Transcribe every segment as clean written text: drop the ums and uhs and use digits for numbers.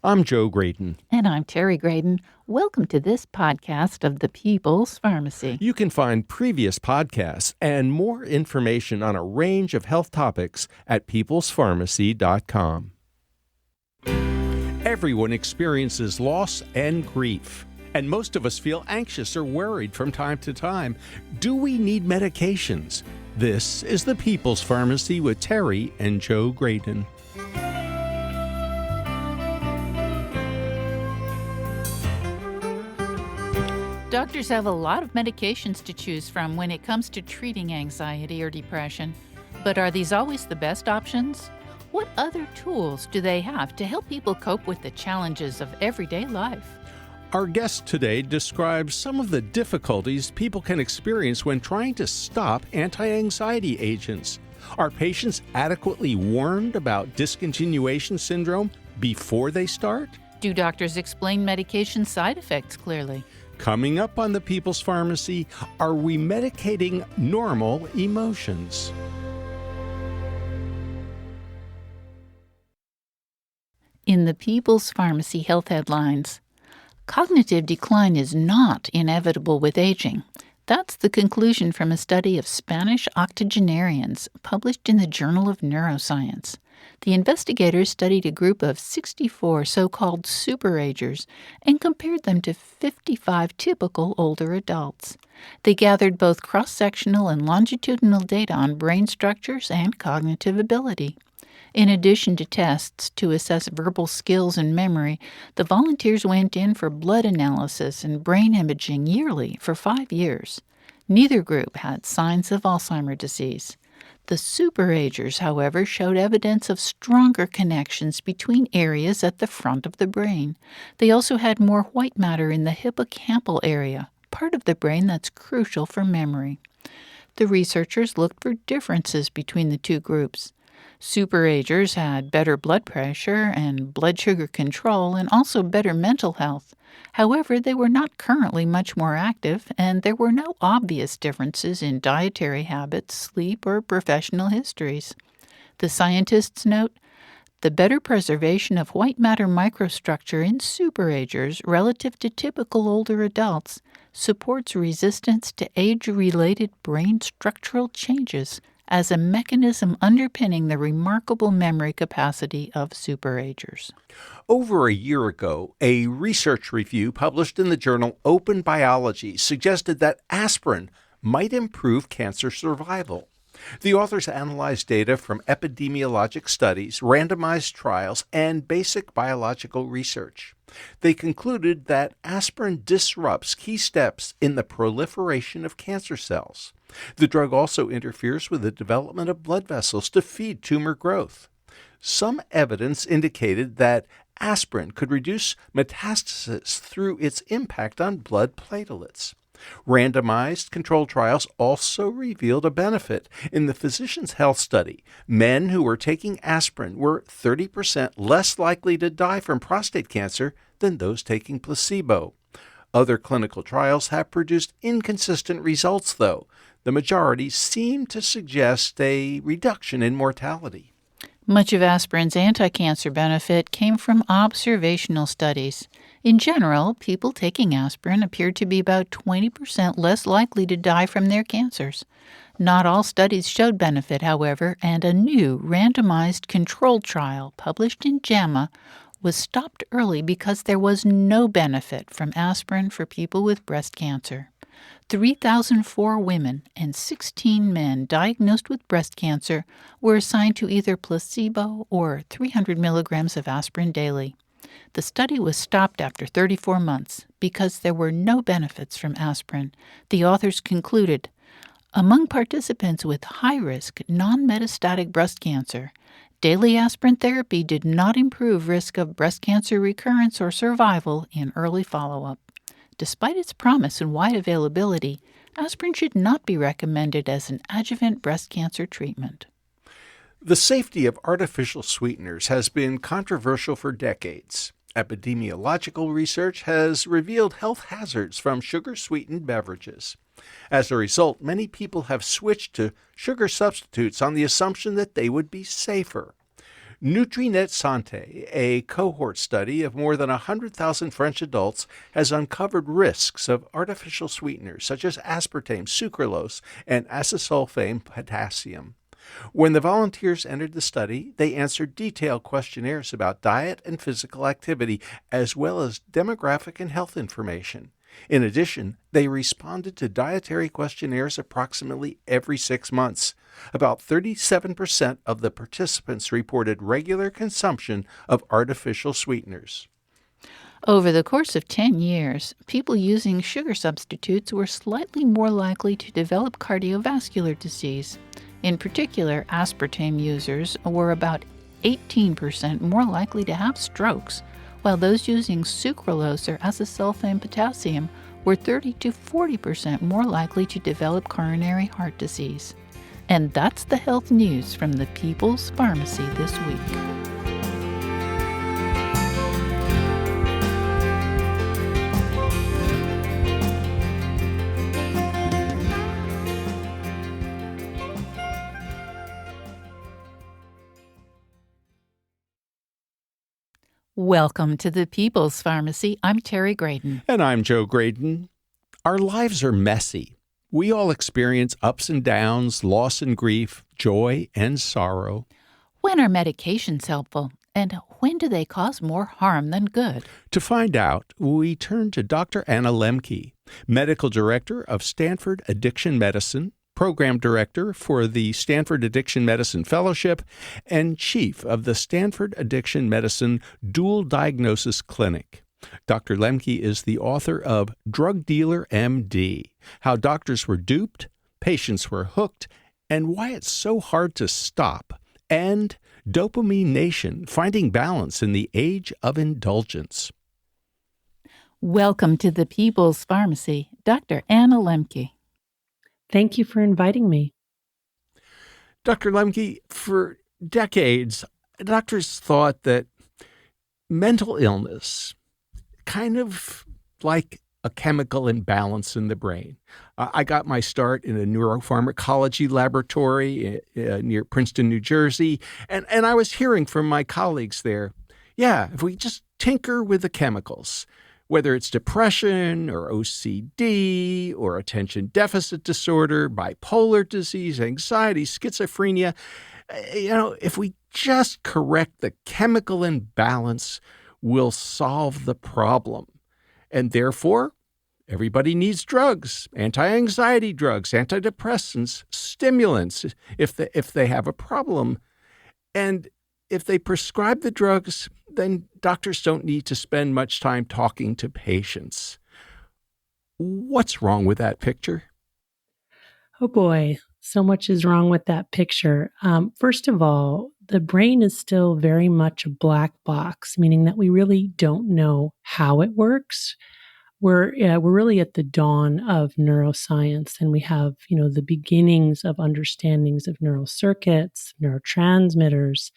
I'm Joe Graydon. And I'm Terry Graydon. Welcome to this podcast of the People's Pharmacy. You can find previous podcasts and more information on a range of health topics at peoplespharmacy.com. Everyone experiences loss and grief, and most of us feel anxious or worried from time to time. Do we need medications? This is the People's Pharmacy with Terry and Joe Graydon. Doctors have a lot of medications to choose from when it comes to treating anxiety or depression. But are these always the best options? What other tools do they have to help people cope with the challenges of everyday life? Our guest today describes some of the difficulties people can experience when trying to stop anti-anxiety agents. Are patients adequately warned about discontinuation syndrome before they start? Do doctors explain medication side effects clearly? Coming up on the People's Pharmacy, are we medicating normal emotions? In the People's Pharmacy Health Headlines, cognitive decline is not inevitable with aging. That's the conclusion from a study of Spanish octogenarians published in the Journal of Neuroscience. The investigators studied a group of 64 so-called superagers and compared them to 55 typical older adults. They gathered both cross-sectional and longitudinal data on brain structures and cognitive ability. In addition to tests to assess verbal skills and memory, the volunteers went in for blood analysis and brain imaging yearly for 5 years. Neither group had signs of Alzheimer's disease. The superagers, however, showed evidence of stronger connections between areas at the front of the brain. They also had more white matter in the hippocampal area, part of the brain that's crucial for memory. The researchers looked for differences between the two groups. Superagers had better blood pressure and blood sugar control and also better mental health. However, they were not currently much more active, and there were no obvious differences in dietary habits, sleep, or professional histories. The scientists note, the better preservation of white matter microstructure in superagers relative to typical older adults supports resistance to age-related brain structural changes as a mechanism underpinning the remarkable memory capacity of superagers. Over a year ago, a research review published in the journal Open Biology suggested that aspirin might improve cancer survival. The authors analyzed data from epidemiologic studies, randomized trials, and basic biological research. They concluded that aspirin disrupts key steps in the proliferation of cancer cells. The drug also interferes with the development of blood vessels to feed tumor growth. Some evidence indicated that aspirin could reduce metastasis through its impact on blood platelets. Randomized controlled trials also revealed a benefit. In the Physicians' Health Study, men who were taking aspirin were 30% less likely to die from prostate cancer than those taking placebo. Other clinical trials have produced inconsistent results, though. The majority seem to suggest a reduction in mortality. Much of aspirin's anti-cancer benefit came from observational studies. In general, people taking aspirin appeared to be about 20% less likely to die from their cancers. Not all studies showed benefit, however, and a new randomized controlled trial published in JAMA was stopped early because there was no benefit from aspirin for people with breast cancer. 3,004 women and 16 men diagnosed with breast cancer were assigned to either placebo or 300 milligrams of aspirin daily. The study was stopped after 34 months because there were no benefits from aspirin. The authors concluded, among participants with high-risk, non-metastatic breast cancer, daily aspirin therapy did not improve risk of breast cancer recurrence or survival in early follow-up. Despite its promise and wide availability, aspirin should not be recommended as an adjuvant breast cancer treatment. The safety of artificial sweeteners has been controversial for decades. Epidemiological research has revealed health hazards from sugar-sweetened beverages. As a result, many people have switched to sugar substitutes on the assumption that they would be safer. Nutrinet Santé, a cohort study of more than 100,000 French adults, has uncovered risks of artificial sweeteners such as aspartame, sucralose, and acesulfame potassium. When the volunteers entered the study, they answered detailed questionnaires about diet and physical activity, as well as demographic and health information. In addition, they responded to dietary questionnaires approximately every 6 months. About 37% of the participants reported regular consumption of artificial sweeteners. Over the course of 10 years, people using sugar substitutes were slightly more likely to develop cardiovascular disease. In particular, aspartame users were about 18% more likely to have strokes, while those using sucralose or acesulfame potassium were 30 to 40% more likely to develop coronary heart disease. And that's the health news from the People's Pharmacy this week. Welcome to the People's Pharmacy. I'm Terry Graydon. And I'm Joe Graydon. Our lives are messy. We all experience ups and downs, loss and grief, joy and sorrow. When are medications helpful? And when do they cause more harm than good? To find out, we turn to Dr. Anna Lemke, Medical Director of Stanford Addiction Medicine, Program Director for the Stanford Addiction Medicine Fellowship, and Chief of the Stanford Addiction Medicine Dual Diagnosis Clinic. Dr. Lemke is the author of Drug Dealer MD, How Doctors Were Duped, Patients Were Hooked, and Why It's So Hard to Stop, and Dopamine Nation, Finding Balance in the Age of Indulgence. Welcome to the People's Pharmacy, Dr. Anna Lemke. Thank you for inviting me. Dr. Lemke, for decades, doctors thought that mental illness, kind of like a chemical imbalance in the brain. I got my start in a neuropharmacology laboratory near Princeton, New Jersey, and I was hearing from my colleagues there, if we just tinker with the chemicals, whether it's depression or OCD or attention deficit disorder, bipolar disease, anxiety, schizophrenia, if we just correct the chemical imbalance, we'll solve the problem. And therefore, everybody needs drugs, anti-anxiety drugs, antidepressants, stimulants, if they have a problem. And if they prescribe the drugs, then doctors don't need to spend much time talking to patients. What's wrong with that picture? Oh boy, so much is wrong with that picture. First of all, the brain is still very much a black box, meaning that we really don't know how it works. We're really at the dawn of neuroscience, and we have the beginnings of understandings of neural circuits, neurotransmitters,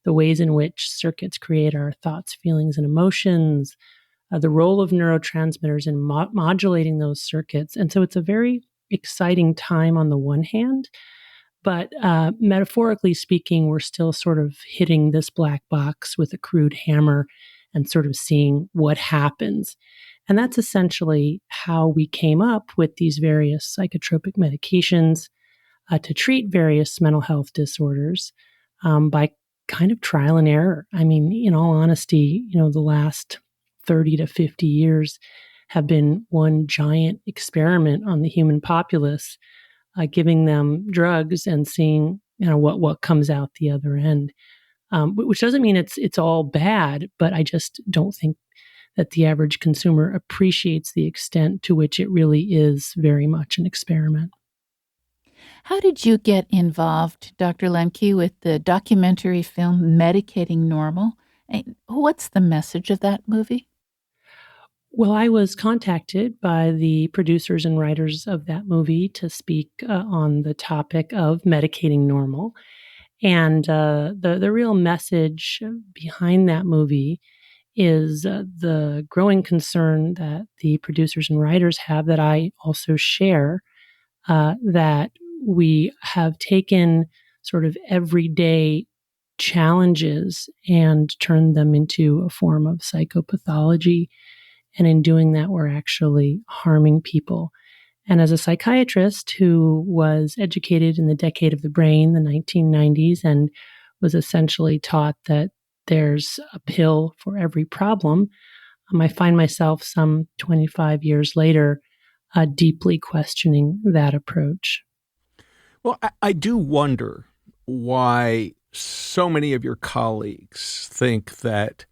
the ways in which circuits create our thoughts, feelings, and emotions, the role of neurotransmitters in modulating those circuits. And so it's a very exciting time on the one hand, but metaphorically speaking, we're still sort of hitting this black box with a crude hammer and sort of seeing what happens. And that's essentially how we came up with these various psychotropic medications to treat various mental health disorders by kind of trial and error. I mean, in all honesty, the last 30 to 50 years have been one giant experiment on the human populace, giving them drugs and seeing what comes out the other end. Which doesn't mean it's all bad, but I just don't think that the average consumer appreciates the extent to which it really is very much an experiment. How did you get involved, Dr. Lemke, with the documentary film Medicating Normal? And what's the message of that movie? Well, I was contacted by the producers and writers of that movie to speak on the topic of medicating normal. And the real message behind that movie is the growing concern that the producers and writers have, that I also share, that we have taken sort of everyday challenges and turn them into a form of psychopathology. And in doing that, we're actually harming people. And as a psychiatrist who was educated in the decade of the brain, the 1990s, and was essentially taught that there's a pill for every problem, I find myself some 25 years later deeply questioning that approach. Well, I do wonder why so many of your colleagues think that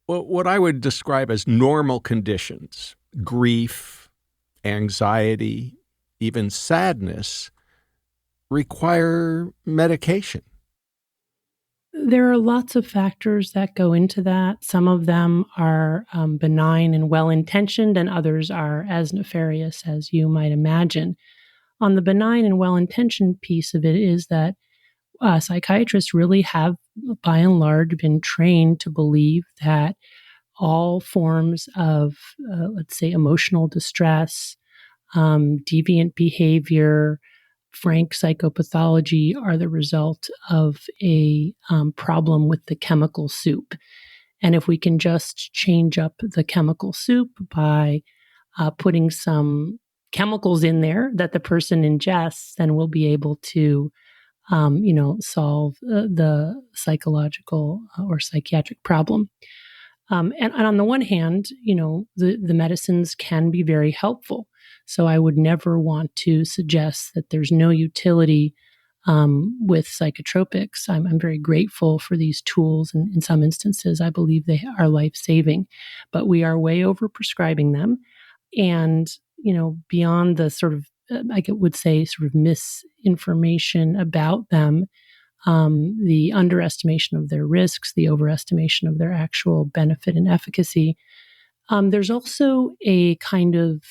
what I would describe as normal conditions, grief, anxiety, even sadness, require medication. There are lots of factors that go into that. Some of them are benign and well-intentioned, and others are as nefarious as you might imagine. On the benign and well-intentioned piece of it is that psychiatrists really have, by and large, been trained to believe that all forms of, let's say, emotional distress, deviant behavior, frank psychopathology are the result of a problem with the chemical soup. And if we can just change up the chemical soup by putting some chemicals in there that the person ingests, then we'll be able to, solve the psychological or psychiatric problem. And on the one hand, the medicines can be very helpful. So I would never want to suggest that there's no utility with psychotropics. I'm very grateful for these tools. And in some instances, I believe they are life-saving. But we are way over prescribing them. And, beyond the sort of, I would say, sort of misinformation about them, the underestimation of their risks, the overestimation of their actual benefit and efficacy. There's also a kind of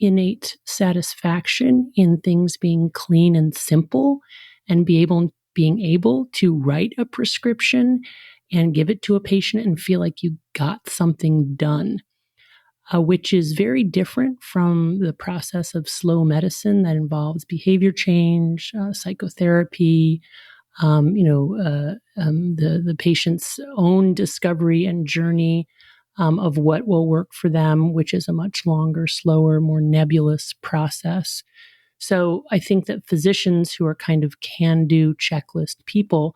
innate satisfaction in things being clean and simple, and being able to write a prescription and give it to a patient and feel like you got something done, which is very different from the process of slow medicine that involves behavior change, psychotherapy, the patient's own discovery and journey of what will work for them, which is a much longer, slower, more nebulous process. So I think that physicians who are kind of can-do checklist people,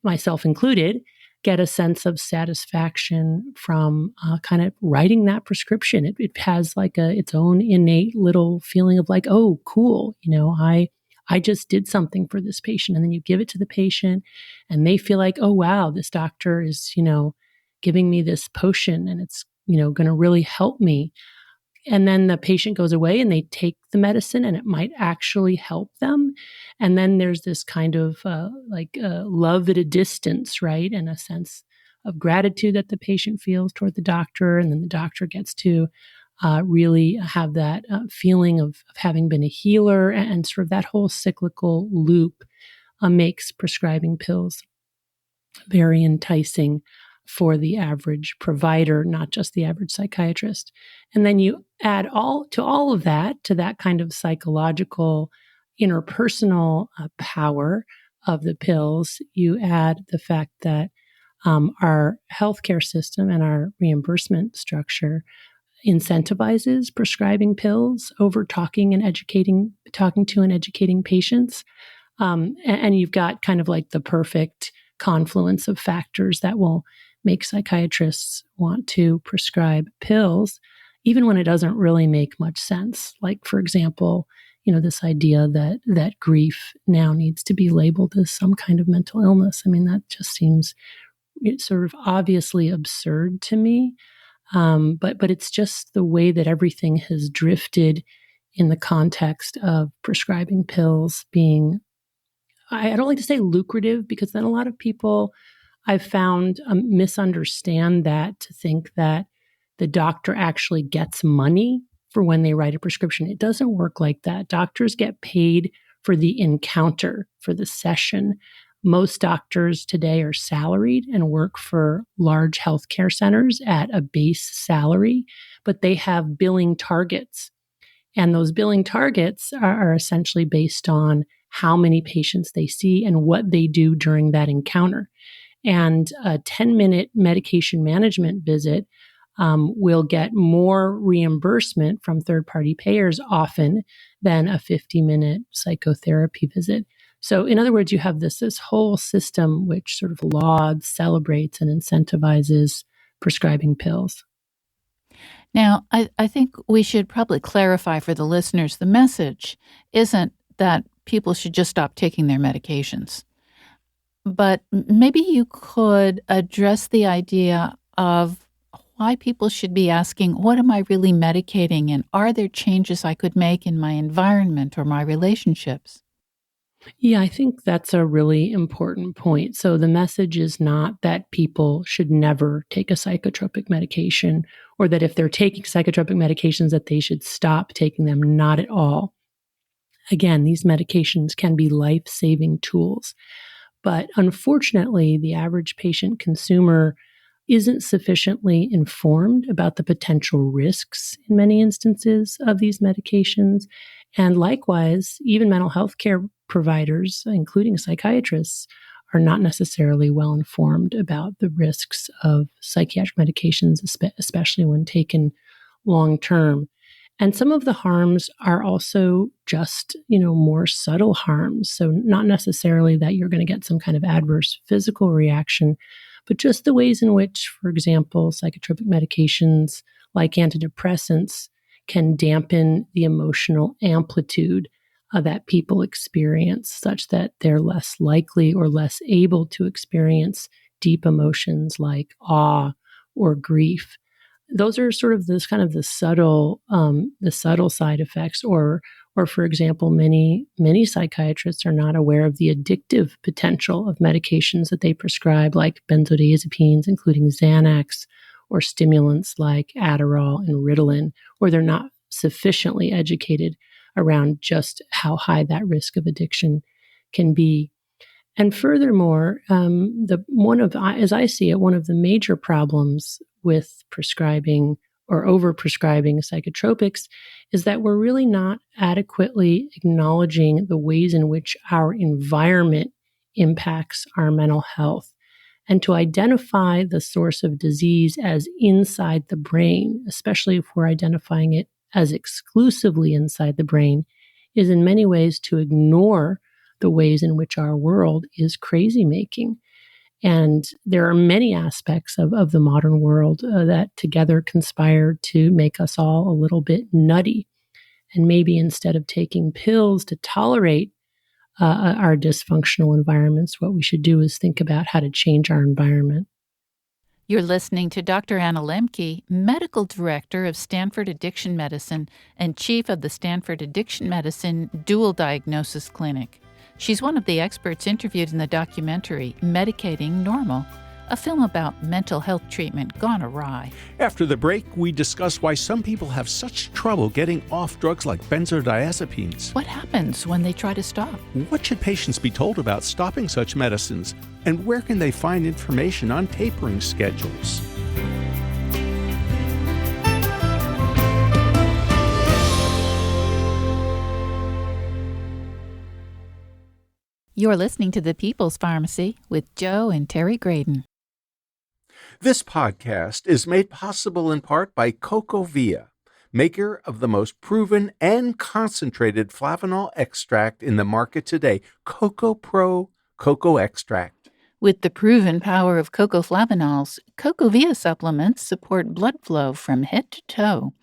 myself included, get a sense of satisfaction from kind of writing that prescription. It has like its own innate little feeling of like, oh, cool, I just did something for this patient. And then you give it to the patient and they feel like, oh, wow, this doctor is, giving me this potion and it's, going to really help me. And then the patient goes away and they take the medicine and it might actually help them. And then there's this kind of love at a distance, right? And a sense of gratitude that the patient feels toward the doctor. And then the doctor gets to really have that feeling of having been a healer, and sort of that whole cyclical loop makes prescribing pills very enticing for the average provider, not just the average psychiatrist. And then you add all of that to that kind of psychological, interpersonal power of the pills. You add the fact that our healthcare system and our reimbursement structure incentivizes prescribing pills over talking to and educating patients. And you've got kind of like the perfect confluence of factors that will make psychiatrists want to prescribe pills, even when it doesn't really make much sense. Like, for example, this idea that grief now needs to be labeled as some kind of mental illness. I mean, that just seems sort of obviously absurd to me. But it's just the way that everything has drifted in the context of prescribing pills being, I don't like to say lucrative, because then a lot of people I've found misunderstand that to think that the doctor actually gets money for when they write a prescription. It doesn't work like that. Doctors get paid for the encounter, for the session. Most doctors today are salaried and work for large healthcare centers at a base salary, but they have billing targets. And those billing targets are essentially based on how many patients they see and what they do during that encounter. And a 10-minute medication management visit will get more reimbursement from third-party payers often than a 50-minute psychotherapy visit. So in other words, you have this whole system which sort of lauds, celebrates, and incentivizes prescribing pills. Now, I think we should probably clarify for the listeners, the message isn't that people should just stop taking their medications. But maybe you could address the idea of why people should be asking, what am I really medicating? And are there changes I could make in my environment or my relationships? Yeah, I think that's a really important point. So the message is not that people should never take a psychotropic medication or that if they're taking psychotropic medications that they should stop taking them. Not at all. Again, these medications can be life-saving tools. But unfortunately, the average patient consumer isn't sufficiently informed about the potential risks in many instances of these medications. And likewise, even mental health care providers, including psychiatrists, are not necessarily well informed about the risks of psychiatric medications, especially when taken long term. And some of the harms are also just, more subtle harms. So not necessarily that you're going to get some kind of adverse physical reaction, but just the ways in which, for example, psychotropic medications like antidepressants can dampen the emotional amplitude that people experience, such that they're less likely or less able to experience deep emotions like awe or grief. Those are sort of the subtle side effects, or for example, many psychiatrists are not aware of the addictive potential of medications that they prescribe, like benzodiazepines, including Xanax, or stimulants like Adderall and Ritalin, or they're not sufficiently educated around just how high that risk of addiction can be. And furthermore, as I see it, one of the major problems with prescribing or overprescribing psychotropics is that we're really not adequately acknowledging the ways in which our environment impacts our mental health. And to identify the source of disease as inside the brain, especially if we're identifying it as exclusively inside the brain, is in many ways to ignore the ways in which our world is crazy making. And there are many aspects of the modern world that together conspire to make us all a little bit nutty. And maybe instead of taking pills to tolerate our dysfunctional environments, what we should do is think about how to change our environment. You're listening to Dr. Anna Lemke, Medical Director of Stanford Addiction Medicine and Chief of the Stanford Addiction Medicine Dual Diagnosis Clinic. She's one of the experts interviewed in the documentary Medicating Normal, a film about mental health treatment gone awry. After the break, we discuss why some people have such trouble getting off drugs like benzodiazepines. What happens when they try to stop? What should patients be told about stopping such medicines? And where can they find information on tapering schedules? You're listening to The People's Pharmacy with Joe and Terry Graydon. This podcast is made possible in part by CocoVia, maker of the most proven and concentrated flavanol extract in the market today, Coco Pro Cocoa Extract. With the proven power of cocoa flavanols, CocoVia supplements support blood flow from head to toe.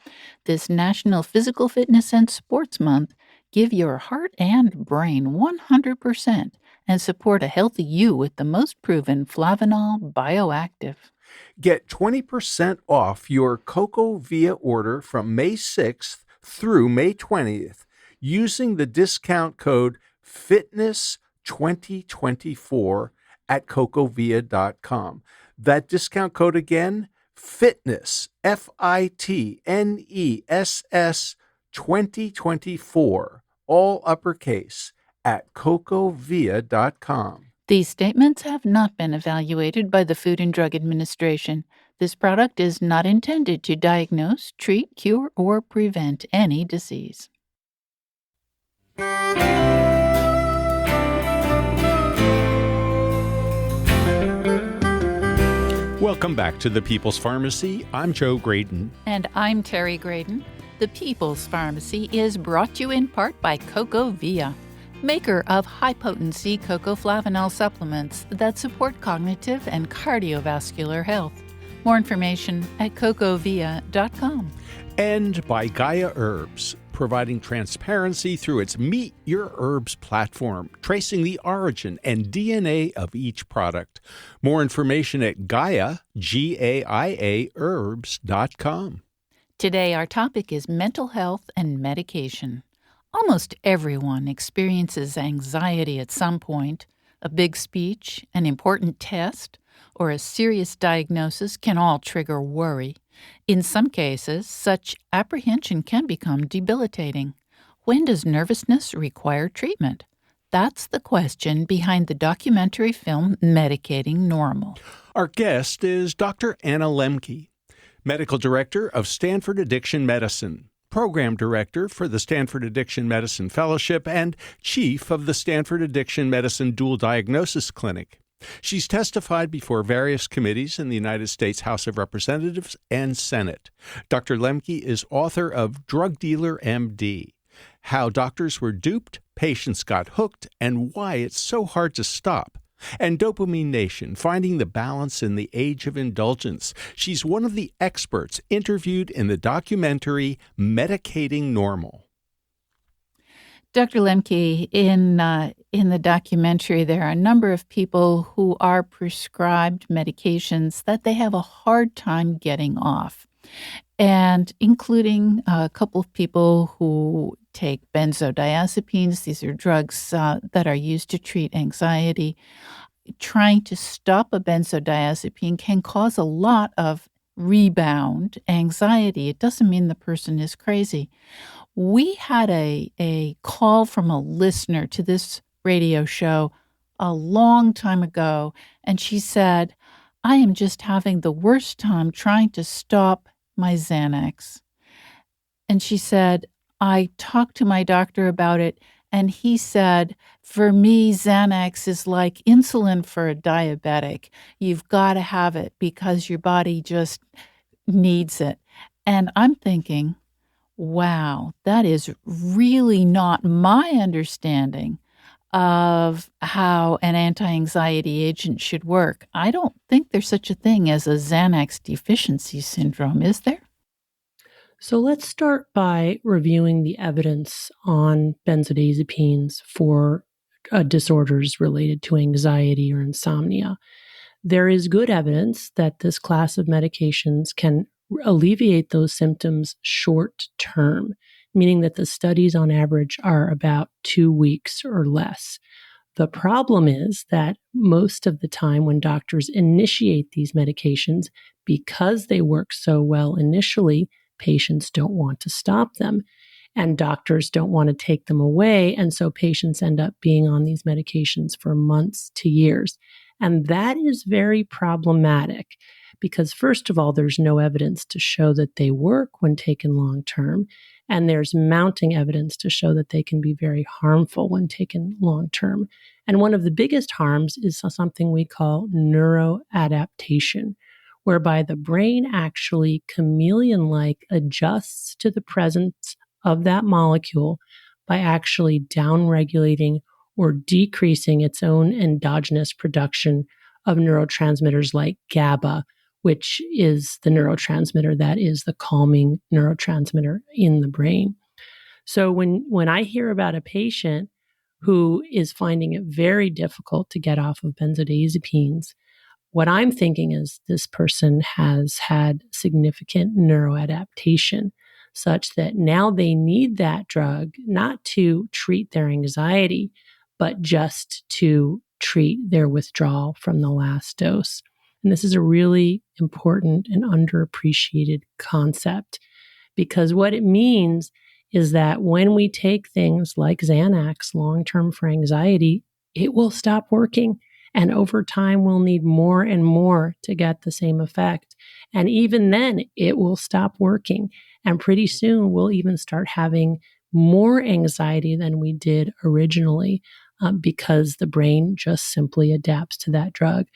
This National Physical Fitness and Sports Month, give your heart and brain 100% and support a healthy you with the most proven flavanol bioactive. Get 20% off your CocoVia order from May 6th through May 20th using the discount code FITNESS2024 at cocovia.com. That discount code again, FITNESS, FITNESS 2024, all uppercase, at cocovia.com. These statements have not been evaluated by the Food and Drug Administration. This product is not intended to diagnose, treat, cure, or prevent any disease. Welcome back to the People's Pharmacy. I'm Joe Graydon. And I'm Terry Graydon. The People's Pharmacy is brought to you in part by CocoVia, maker of high-potency cocoflavanol supplements that support cognitive and cardiovascular health. More information at cocovia.com. And by Gaia Herbs, providing transparency through its Meet Your Herbs platform, tracing the origin and DNA of each product. More information at Gaia, Gaia herbs.com. Today, our topic is mental health and medication. Almost everyone experiences anxiety at some point. A big speech, an important test, or a serious diagnosis can all trigger worry. In some cases, such apprehension can become debilitating. When does nervousness require treatment? That's the question behind the documentary film Medicating Normal. Our guest is Dr. Anna Lemke, Medical Director of Stanford Addiction Medicine, Program Director for the Stanford Addiction Medicine Fellowship, and Chief of the Stanford Addiction Medicine Dual Diagnosis Clinic. She's testified before various committees in the United States House of Representatives and Senate. Dr. Lemke is author of Drug Dealer MD, How Doctors Were Duped, Patients Got Hooked, and Why It's So Hard to Stop, and Dopamine Nation, Finding the Balance in the Age of Indulgence. She's one of the experts interviewed in the documentary Medicating Normal. Dr. Lemke, in the documentary, there are a number of people who are prescribed medications that they have a hard time getting off, and including a couple of people who take benzodiazepines. These are drugs that are used to treat anxiety. Trying to stop a benzodiazepine can cause a lot of rebound anxiety. It doesn't mean the person is crazy. We had a call from a listener to this radio show a long time ago, and she said, I am just having the worst time trying to stop my Xanax. And she said, I talked to my doctor about it, and he said, for me, Xanax is like insulin for a diabetic. You've got to have it because your body just needs it. And I'm thinking, wow, that is really not my understanding of how an anti-anxiety agent should work. I don't think there's such a thing as a Xanax deficiency syndrome, is there? So let's start by reviewing the evidence on benzodiazepines for disorders related to anxiety or insomnia. There is good evidence that this class of medications can alleviate those symptoms short term, meaning that the studies on average are about 2 weeks or less. The problem is that most of the time when doctors initiate these medications, because they work so well initially, patients don't want to stop them, and doctors don't want to take them away. And so patients end up being on these medications for months to years. And that is very problematic because, first of all, there's no evidence to show that they work when taken long term. And there's mounting evidence to show that they can be very harmful when taken long term. And one of the biggest harms is something we call neuroadaptation, whereby the brain actually chameleon-like adjusts to the presence of that molecule by actually downregulating or decreasing its own endogenous production of neurotransmitters like GABA, which is the neurotransmitter that is the calming neurotransmitter in the brain. So when I hear about a patient who is finding it very difficult to get off of benzodiazepines, what I'm thinking is this person has had significant neuroadaptation such that now they need that drug not to treat their anxiety, but just to treat their withdrawal from the last dose. And this is a really important and underappreciated concept because what it means is that when we take things like Xanax long-term for anxiety, it will stop working. And over time, we'll need more and more to get the same effect. And even then, it will stop working. And pretty soon, we'll even start having more anxiety than we did originally because the brain just simply adapts to that drug.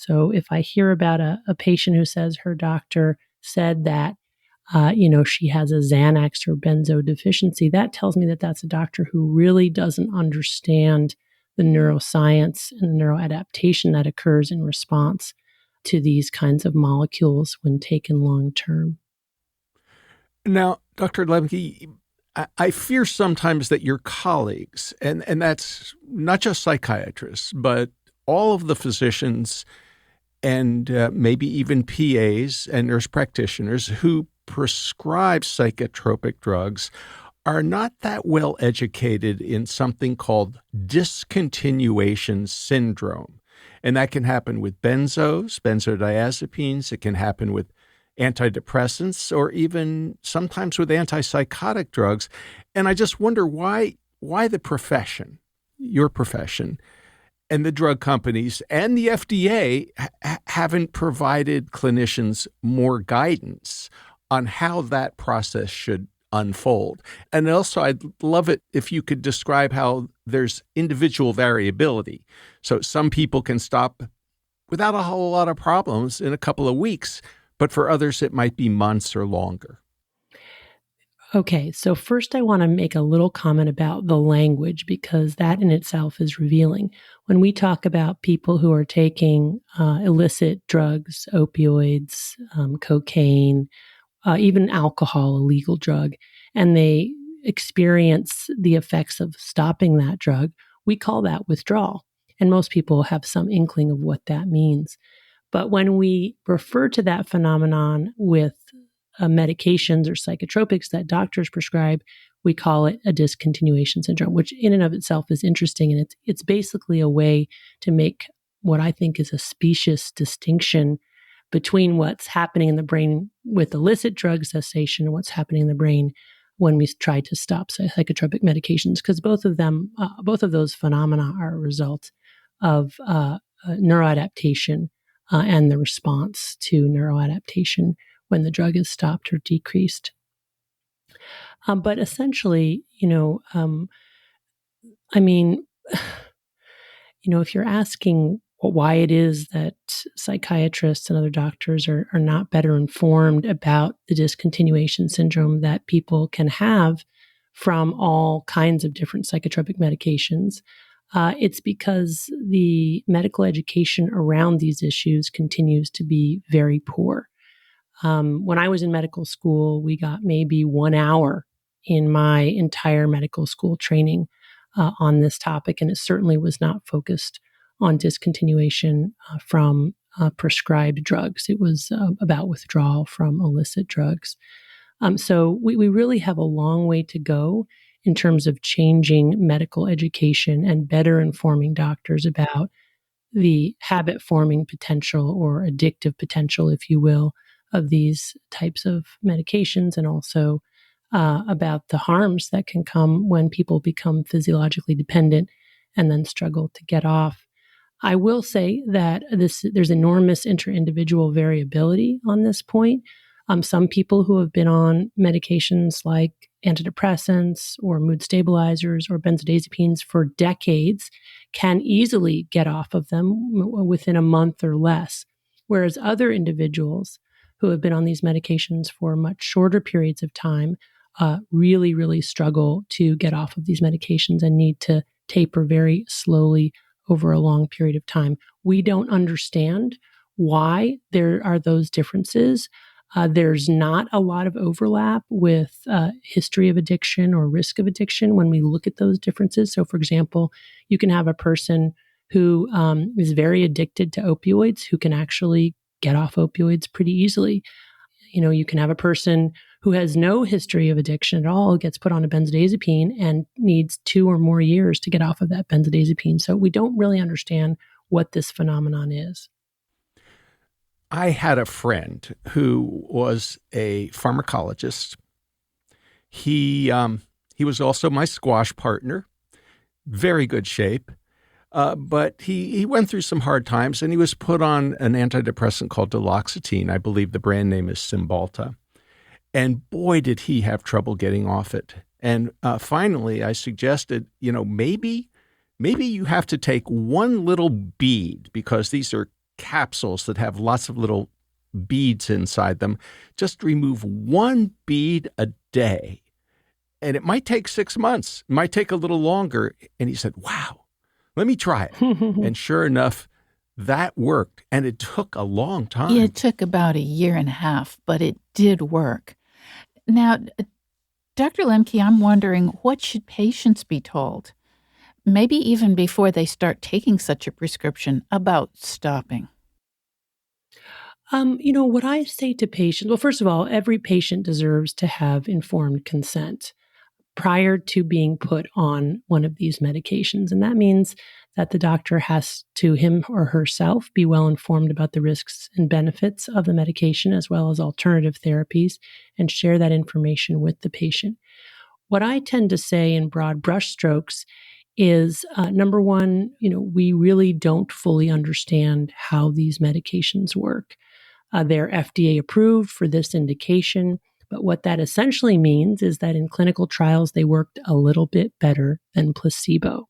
So if I hear about a patient who says her doctor said that, she has a Xanax or benzo deficiency, that tells me that that's a doctor who really doesn't understand the neuroscience and the neuroadaptation that occurs in response to these kinds of molecules when taken long term. Now, Dr. Lemke, I fear sometimes that your colleagues, and that's not just psychiatrists, but all of the physicians and maybe even PAs and nurse practitioners who prescribe psychotropic drugs are not that well educated in something called discontinuation syndrome. And that can happen with benzodiazepines. It can happen with antidepressants or even sometimes with antipsychotic drugs. And I just wonder why the profession, your profession, and the drug companies and the FDA haven't provided clinicians more guidance on how that process should unfold. And also, I'd love it if you could describe how there's individual variability. So some people can stop without a whole lot of problems in a couple of weeks, but for others, it might be months or longer. Okay, so first I want to make a little comment about the language because that in itself is revealing. When we talk about people who are taking illicit drugs, opioids, cocaine, even alcohol, a legal drug, and they experience the effects of stopping that drug, we call that withdrawal. And most people have some inkling of what that means. But when we refer to that phenomenon with medications or psychotropics that doctors prescribe, we call it a discontinuation syndrome, which in and of itself is interesting. And it's basically a way to make what I think is a specious distinction between what's happening in the brain with illicit drug cessation and what's happening in the brain when we try to stop psychotropic medications, because both of those phenomena are a result of neuroadaptation and the response to neuroadaptation when the drug is stopped or decreased. But essentially, if you're asking why it is that psychiatrists and other doctors are not better informed about the discontinuation syndrome that people can have from all kinds of different psychotropic medications, it's because the medical education around these issues continues to be very poor. When I was in medical school, we got maybe 1 hour in my entire medical school training on this topic, and it certainly was not focused on discontinuation from prescribed drugs. It was about withdrawal from illicit drugs. So we really have a long way to go in terms of changing medical education and better informing doctors about the habit forming potential or addictive potential, if you will, of these types of medications, and also about the harms that can come when people become physiologically dependent and then struggle to get off. I will say that there's enormous inter-individual variability on this point. Some people who have been on medications like antidepressants or mood stabilizers or benzodiazepines for decades can easily get off of them within a month or less, whereas other individuals who have been on these medications for much shorter periods of time really, really struggle to get off of these medications and need to taper very slowly over a long period of time. We don't understand why there are those differences. There's not a lot of overlap with history of addiction or risk of addiction when we look at those differences. So, for example, you can have a person who is very addicted to opioids who can actually get off opioids pretty easily. You can have a person who has no history of addiction at all, gets put on a benzodiazepine and needs 2 or more years to get off of that benzodiazepine. So we don't really understand what this phenomenon is. I had a friend who was a pharmacologist. He was also my squash partner, very good shape. But he went through some hard times, and he was put on an antidepressant called duloxetine. I believe the brand name is Cymbalta. And boy, did he have trouble getting off it. And finally, I suggested, maybe you have to take one little bead, because these are capsules that have lots of little beads inside them. Just remove one bead a day. And it might take 6 months. It might take a little longer. And he said, wow, let me try it. And sure enough, that worked. And it took a long time. It took about a year and a half, but it did work. Now, Dr. Lemke, I'm wondering, what should patients be told, maybe even before they start taking such a prescription, about stopping? What I say to patients, well, first of all, every patient deserves to have informed consent prior to being put on one of these medications. And that means that the doctor has to, him or herself, be well informed about the risks and benefits of the medication as well as alternative therapies and share that information with the patient. What I tend to say in broad brushstrokes is number one, we really don't fully understand how these medications work. They're FDA approved for this indication, but what that essentially means is that in clinical trials, they worked a little bit better than placebo.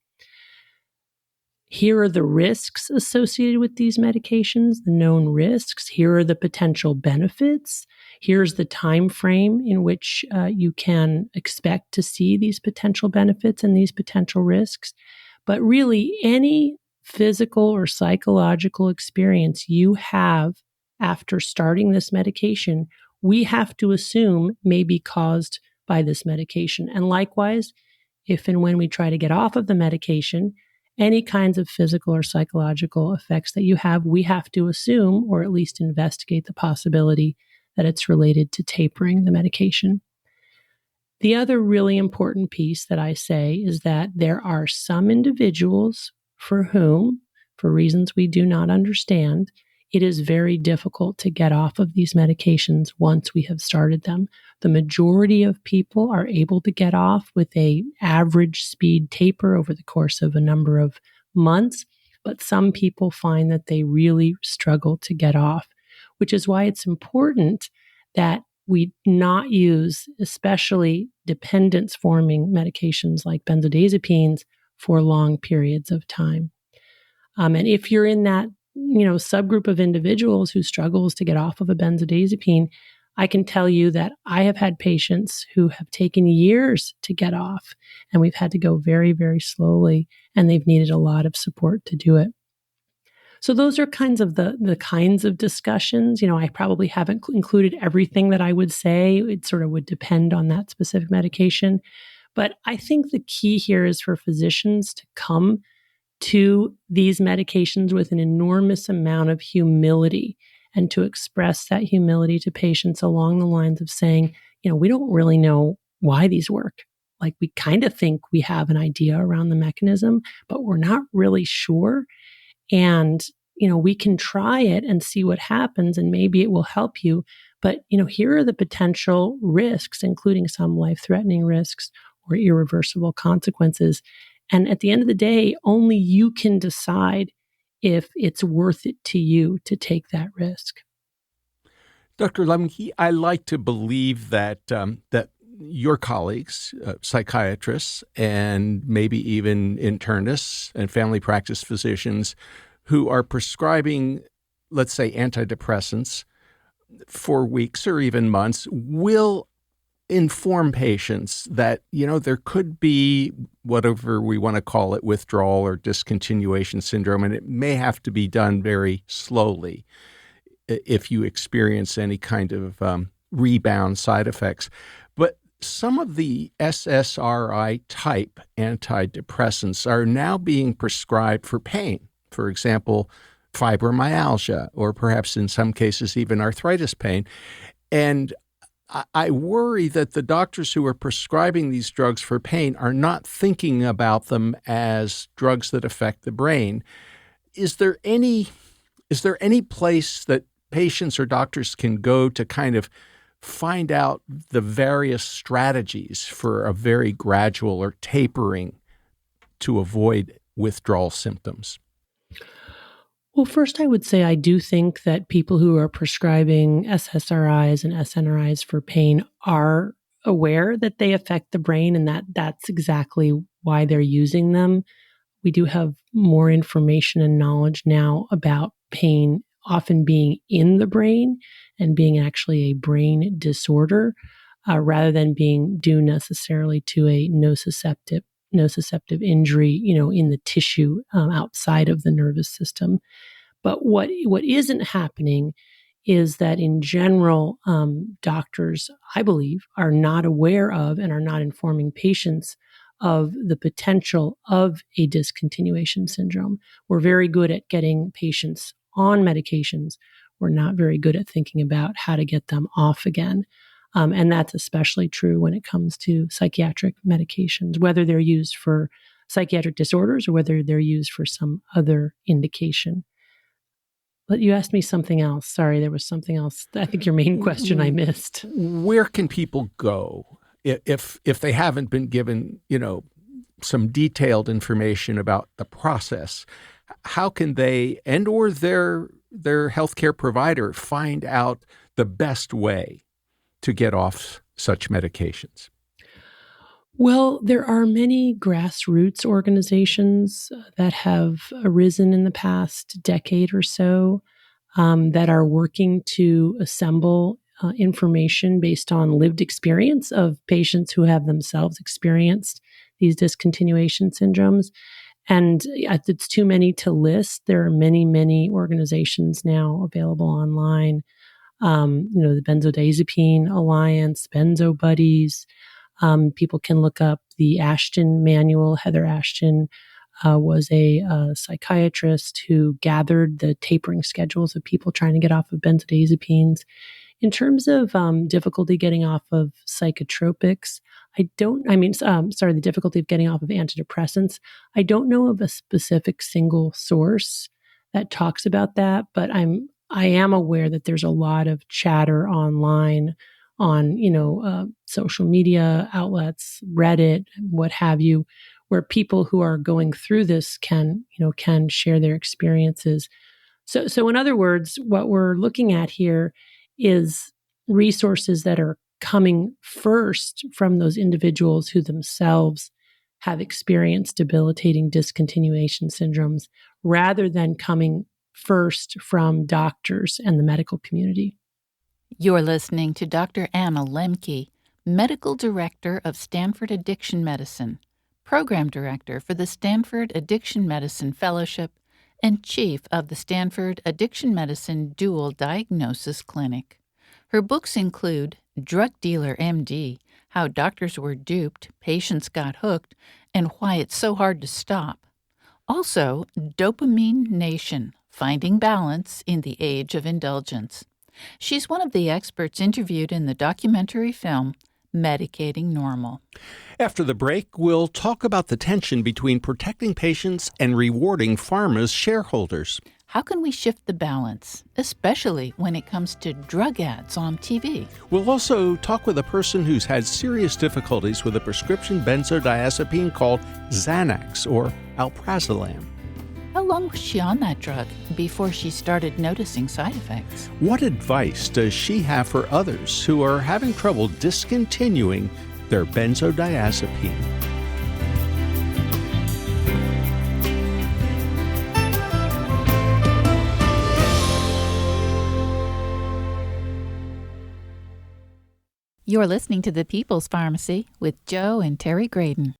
Here are the risks associated with these medications, the known risks. Here are the potential benefits. Here's the time frame in which you can expect to see these potential benefits and these potential risks. But really, any physical or psychological experience you have after starting this medication, we have to assume may be caused by this medication. And likewise, if and when we try to get off of the medication, any kinds of physical or psychological effects that you have, we have to assume or at least investigate the possibility that it's related to tapering the medication. The other really important piece that I say is that there are some individuals for whom, for reasons we do not understand, it is very difficult to get off of these medications once we have started them. The majority of people are able to get off with an average speed taper over the course of a number of months, but some people find that they really struggle to get off, which is why it's important that we not use especially dependence-forming medications like benzodiazepines for long periods of time. And if you're in that subgroup of individuals who struggles to get off of a benzodiazepine, I can tell you that I have had patients who have taken years to get off, and we've had to go very, very slowly, and they've needed a lot of support to do it. So those are kinds of the kinds of discussions. I probably haven't included everything that I would say. It sort of would depend on that specific medication. But I think the key here is for physicians to come to these medications with an enormous amount of humility and to express that humility to patients along the lines of saying, we don't really know why these work. Like, we kind of think we have an idea around the mechanism, but we're not really sure. And, we can try it and see what happens, and maybe it will help you. But, here are the potential risks, including some life-threatening risks or irreversible consequences. And at the end of the day, only you can decide if it's worth it to you to take that risk. Dr. Lemke, I like to believe that that your colleagues, psychiatrists, and maybe even internists and family practice physicians who are prescribing, let's say, antidepressants for weeks or even months will inform patients that, there could be whatever we want to call it, withdrawal or discontinuation syndrome, and it may have to be done very slowly if you experience any kind of rebound side effects. But some of the SSRI type antidepressants are now being prescribed for pain. For example, fibromyalgia, or perhaps in some cases even arthritis pain. And I worry that the doctors who are prescribing these drugs for pain are not thinking about them as drugs that affect the brain. Is there any place that patients or doctors can go to kind of find out the various strategies for a very gradual or tapering to avoid withdrawal symptoms? Well, first, I would say I do think that people who are prescribing SSRIs and SNRIs for pain are aware that they affect the brain, and that's exactly why they're using them. We do have more information and knowledge now about pain often being in the brain and being actually a brain disorder rather than being due necessarily to a nociceptive injury, in the tissue outside of the nervous system. But what isn't happening is that in general, doctors, I believe, are not aware of and are not informing patients of the potential of a discontinuation syndrome. We're very good at getting patients on medications. We're not very good at thinking about how to get them off again. And that's especially true when it comes to psychiatric medications, whether they're used for psychiatric disorders or whether they're used for some other indication. But you asked me something else. Sorry, there was something else. I think your main question I missed. Where can people go if they haven't been given, some detailed information about the process? How can they and or their healthcare provider find out the best way to get off such medications? Well, there are many grassroots organizations that have arisen in the past decade or so that are working to assemble information based on lived experience of patients who have themselves experienced these discontinuation syndromes. And it's too many to list. There are many, many organizations now available online. The Benzodiazepine Alliance, Benzo Buddies. People can look up the Ashton Manual. Heather Ashton was a psychiatrist who gathered the tapering schedules of people trying to get off of benzodiazepines. In terms of difficulty getting off of psychotropics, the difficulty of getting off of antidepressants, I don't know of a specific single source that talks about that, but I am aware that there's a lot of chatter online on, social media outlets, Reddit, what have you, where people who are going through this can share their experiences. So in other words, what we're looking at here is resources that are coming first from those individuals who themselves have experienced debilitating discontinuation syndromes rather than coming first from doctors and the medical community. You're listening to Dr. Anna Lemke, Medical Director of Stanford Addiction Medicine, Program Director for the Stanford Addiction Medicine Fellowship, and Chief of the Stanford Addiction Medicine Dual Diagnosis Clinic. Her books include Drug Dealer MD, How Doctors Were Duped, Patients Got Hooked, and Why It's So Hard to Stop. Also, Dopamine Nation, Finding Balance in the Age of Indulgence. She's one of the experts interviewed in the documentary film Medicating Normal. After the break, we'll talk about the tension between protecting patients and rewarding pharma's shareholders. How can we shift the balance, especially when it comes to drug ads on TV? We'll also talk with a person who's had serious difficulties with a prescription benzodiazepine called Xanax or alprazolam. How long was she on that drug before she started noticing side effects? What advice does she have for others who are having trouble discontinuing their benzodiazepine? You're listening to The People's Pharmacy with Joe and Terry Graydon.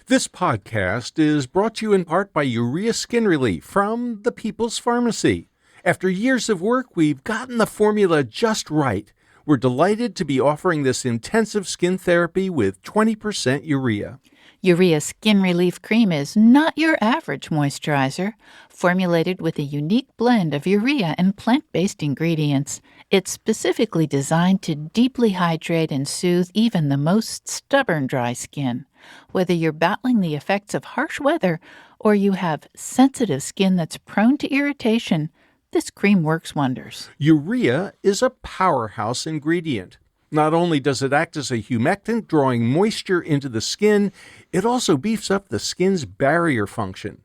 This podcast is brought to you in part by Urea Skin Relief from The People's Pharmacy. After years of work, we've gotten the formula just right. We're delighted to be offering this intensive skin therapy with 20% urea. Urea Skin Relief Cream is not your average moisturizer. Formulated with a unique blend of urea and plant-based ingredients, it's specifically designed to deeply hydrate and soothe even the most stubborn dry skin. Whether you're battling the effects of harsh weather or you have sensitive skin that's prone to irritation, this cream works wonders. Urea is a powerhouse ingredient. Not only does it act as a humectant, drawing moisture into the skin, it also beefs up the skin's barrier function.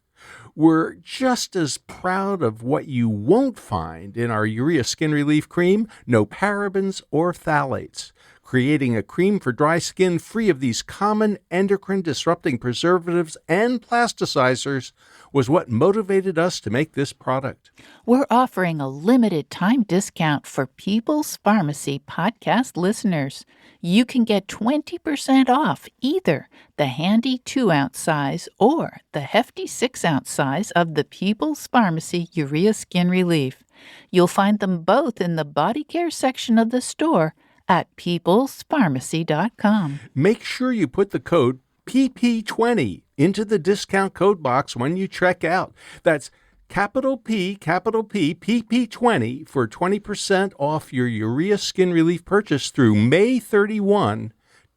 We're just as proud of what you won't find in our Urea Skin Relief Cream: no parabens or phthalates. Creating a cream for dry skin free of these common endocrine-disrupting preservatives and plasticizers was what motivated us to make this product. We're offering a limited time discount for People's Pharmacy podcast listeners. You can get 20% off either the handy 2-ounce size or the hefty 6-ounce size of the People's Pharmacy Urea Skin Relief. You'll find them both in the body care section of the store at peoplespharmacy.com. Make sure you put the code PP20 into the discount code box when you check out. That's capital P, PP20 for 20% off your Urea Skin Relief purchase through May 31,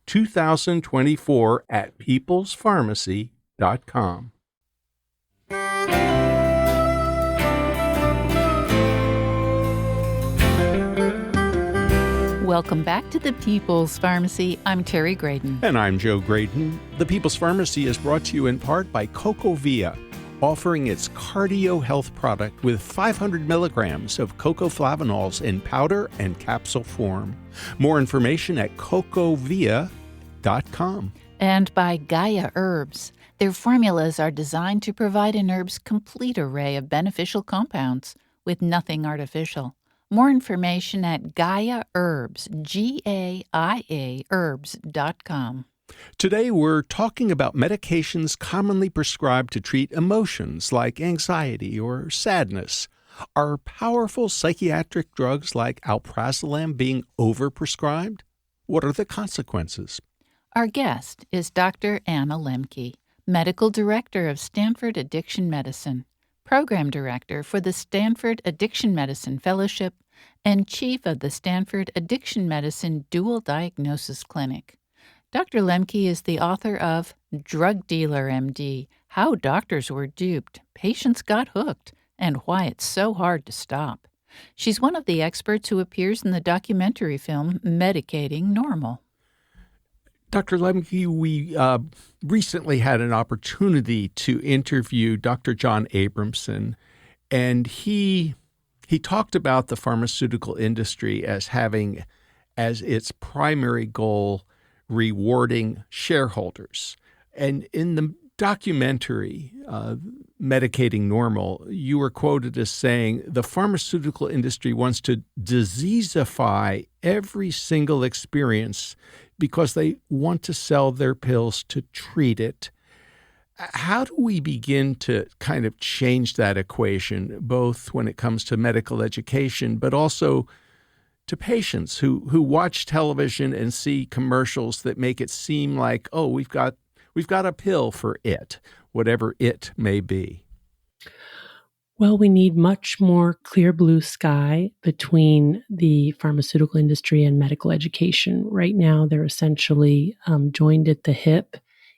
2024 at peoplespharmacy.com. Welcome back to the People's Pharmacy. I'm Terry Graydon. And I'm Joe Graydon. The People's Pharmacy is brought to you in part by CocoVia, offering its cardio health product with 500 milligrams of cocoflavanols in powder and capsule form. More information at cocovia.com. And by Gaia Herbs. Their formulas are designed to provide an herb's complete array of beneficial compounds with nothing artificial. More information at Gaia Herbs, Gaia Herbs.com. Today we're talking about medications commonly prescribed to treat emotions like anxiety or sadness. Are powerful psychiatric drugs like alprazolam being overprescribed? What are the consequences? Our guest is Dr. Anna Lemke, Medical Director of Stanford Addiction Medicine, Program Director for the Stanford Addiction Medicine Fellowship, and Chief of the Stanford Addiction Medicine Dual Diagnosis Clinic. Dr. Lemke is the author of Drug Dealer MD, How Doctors Were Duped, Patients Got Hooked, and Why It's So Hard to Stop. She's one of the experts who appears in the documentary film Medicating Normal. Dr. Lemke, we recently had an opportunity to interview Dr. John Abramson, and he talked about the pharmaceutical industry as having as its primary goal rewarding shareholders. And in the documentary, Medicating Normal, you were quoted as saying, the pharmaceutical industry wants to diseasify every single experience because they want to sell their pills to treat it. How do we begin to kind of change that equation, both when it comes to medical education, but also to patients who watch television and see commercials that make it seem like, oh, we've got a pill for it, whatever it may be? Well, we need much more clear blue sky between the pharmaceutical industry and medical education. Right now, they're essentially joined at the hip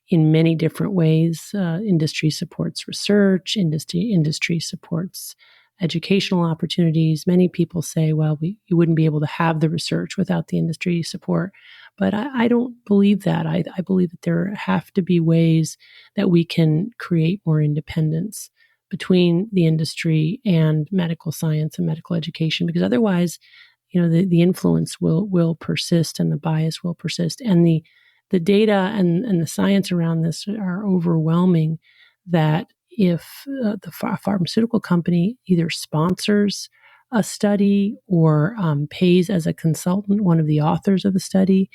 in many different ways. Industry supports research, industry supports educational opportunities. Many people say, well, you wouldn't be able to have the research without the industry support. But I don't believe that. I believe that there have to be ways that we can create more independence between the industry and medical science and medical education, because otherwise, the influence will persist and the bias will persist. And the data and the science around this are overwhelming, that if the pharmaceutical company either sponsors a study or pays as a consultant one of the authors of the study,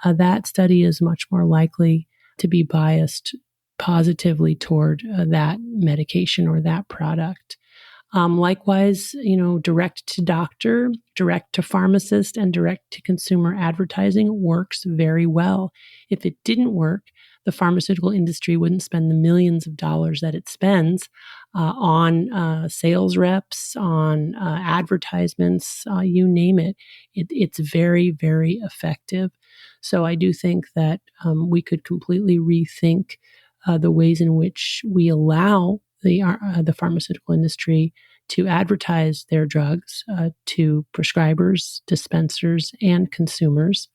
that study is much more likely to be biased positively toward that medication or that product. Likewise, direct to doctor, direct to pharmacist, and direct to consumer advertising works very well. If it didn't work, the pharmaceutical industry wouldn't spend the millions of dollars that it spends on sales reps, on advertisements, you name it. It's very, very effective. So I do think that we could completely rethink the ways in which we allow the pharmaceutical industry to advertise their drugs to prescribers, dispensers, and consumers.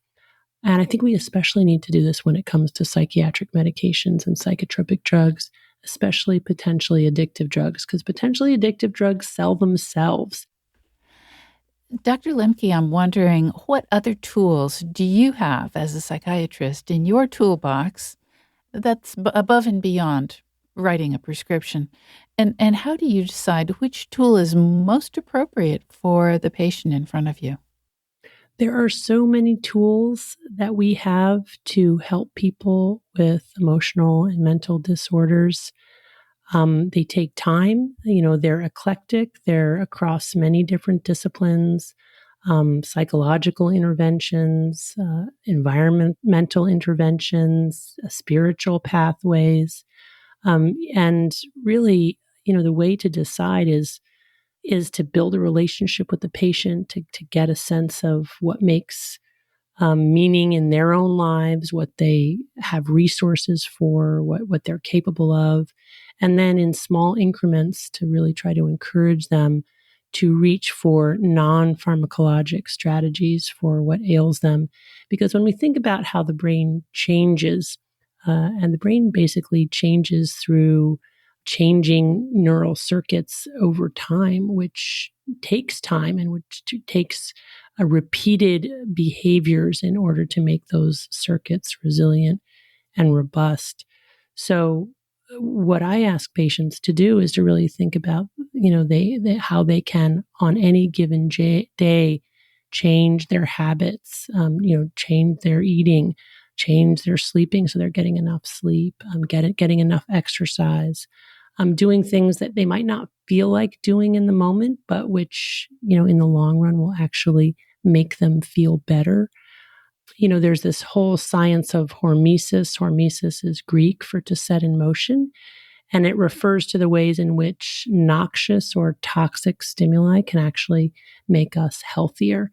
And I think we especially need to do this when it comes to psychiatric medications and psychotropic drugs, especially potentially addictive drugs, because potentially addictive drugs sell themselves. Dr. Lemke, I'm wondering, what other tools do you have as a psychiatrist in your toolbox that's above and beyond writing a prescription? And how do you decide which tool is most appropriate for the patient in front of you? There are so many tools that we have to help people with emotional and mental disorders. They take time, they're eclectic, they're across many different disciplines, psychological interventions, environmental interventions, spiritual pathways. And really, the way to decide is to build a relationship with the patient to get a sense of what makes meaning in their own lives, what they have resources for, what they're capable of, and then in small increments to really try to encourage them to reach for non-pharmacologic strategies for what ails them. Because when we think about how the brain changes, and the brain basically changes through changing neural circuits over time, which takes time and which takes repeated behaviors in order to make those circuits resilient and robust. So, what I ask patients to do is to really think about, how they can on any given day change their habits, change their eating, change their sleeping so they're getting enough sleep, getting enough exercise, doing things that they might not feel like doing in the moment, but which, in the long run will actually make them feel better. There's this whole science of hormesis. Hormesis is Greek for to set in motion, and it refers to the ways in which noxious or toxic stimuli can actually make us healthier.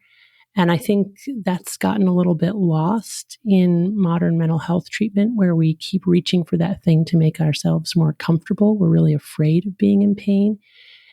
And I think that's gotten a little bit lost in modern mental health treatment, where we keep reaching for that thing to make ourselves more comfortable. We're really afraid of being in pain.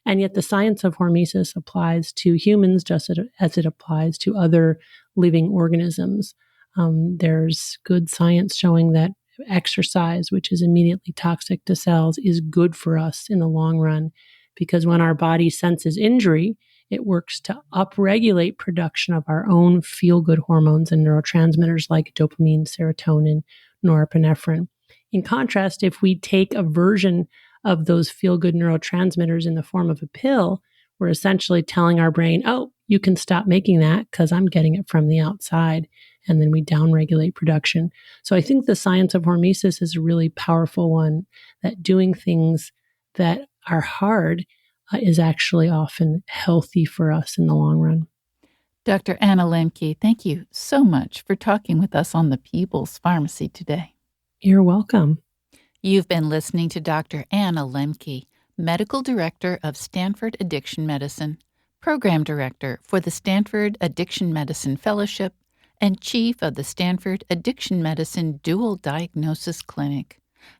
And yet the science of hormesis applies to humans just as it applies to other living organisms. There's good science showing that exercise, which is immediately toxic to cells, is good for us in the long run, because when our body senses injury, it works to upregulate production of our own feel-good hormones and neurotransmitters like dopamine, serotonin, norepinephrine. In contrast, if we take a version of those feel-good neurotransmitters in the form of a pill, we're essentially telling our brain, oh, you can stop making that because I'm getting it from the outside. And then we downregulate production. So I think the science of hormesis is a really powerful one, that doing things that are hard is actually often healthy for us in the long run. Dr. Anna Lemke, thank you so much for talking with us on the People's Pharmacy today. You're welcome. You've been listening to Dr. Anna Lemke, Medical Director of Stanford Addiction Medicine, Program Director for the Stanford Addiction Medicine Fellowship, and Chief of the Stanford Addiction Medicine Dual Diagnosis Clinic.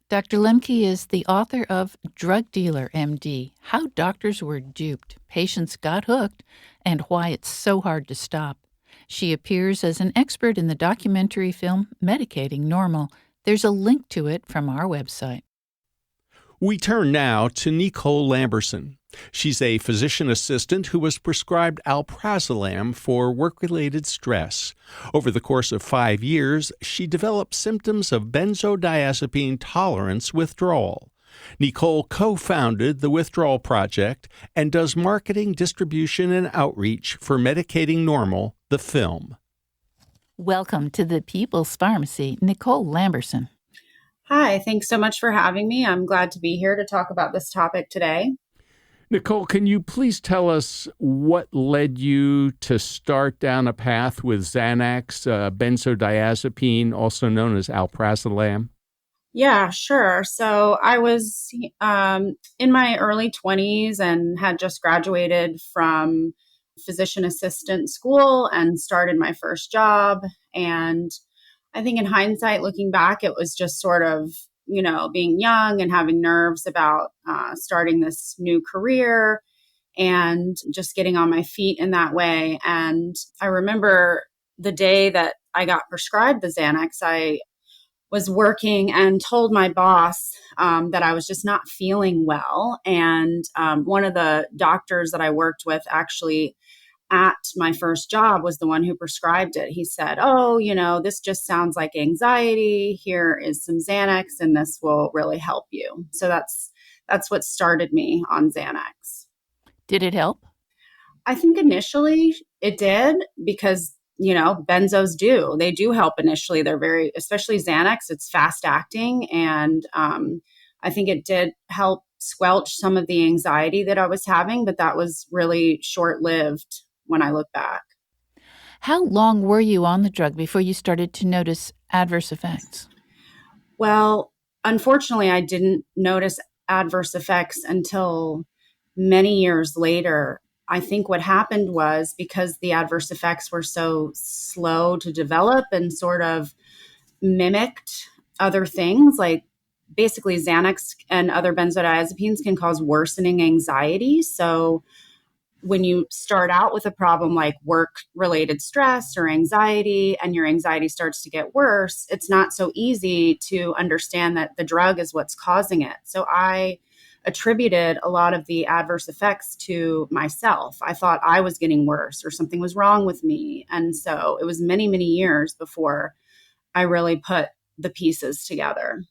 Dr. Lemke is the author of Drug Dealer, MD, How Doctors Were Duped, Patients Got Hooked, and Why It's So Hard to Stop. She appears as an expert in the documentary film Medicating Normal. There's a link to it from our website. We turn now to Nicole Lamberson. She's a physician assistant who was prescribed alprazolam for work-related stress. Over the course of 5 years, she developed symptoms of benzodiazepine tolerance withdrawal. Nicole co-founded the Withdrawal Project and does marketing, distribution, and outreach for Medicating Normal, the film. Welcome to the People's Pharmacy, Nicole Lamberson. Hi, thanks so much for having me. I'm glad to be here to talk about this topic today. Nicole, can you please tell us what led you to start down a path with Xanax, benzodiazepine, also known as alprazolam? Yeah, sure. So I was in my early 20s and had just graduated from physician assistant school and started my first job. And I think in hindsight, looking back, it was just sort of, being young and having nerves about starting this new career and just getting on my feet in that way. And I remember the day that I got prescribed the Xanax, I was working and told my boss that I was just not feeling well. And one of the doctors that I worked with actually at my first job was the one who prescribed it. He said, "Oh, this just sounds like anxiety. Here is some Xanax, and this will really help you." So that's what started me on Xanax. Did it help? I think initially it did because, benzos do. They do help initially. They're especially Xanax, it's fast acting. And I think it did help squelch some of the anxiety that I was having, but that was really short lived when I look back. How long were you on the drug before you started to notice adverse effects? Well, unfortunately, I didn't notice adverse effects until many years later. I think what happened was because the adverse effects were so slow to develop and sort of mimicked other things, like basically Xanax and other benzodiazepines can cause worsening anxiety. So when you start out with a problem like work related stress or anxiety, and your anxiety starts to get worse, it's not so easy to understand that the drug is what's causing it. So I attributed a lot of the adverse effects to myself. I thought I was getting worse or something was wrong with me. And so it was many, many years before I really put the pieces together.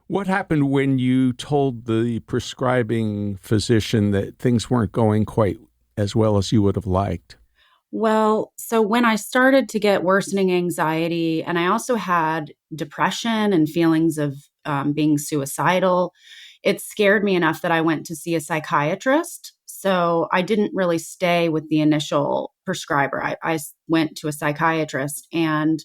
What happened when you told the prescribing physician that things weren't going quite as well as you would have liked? Well, so when I started to get worsening anxiety, and I also had depression and feelings of being suicidal, it scared me enough that I went to see a psychiatrist. So I didn't really stay with the initial prescriber. I went to a psychiatrist, and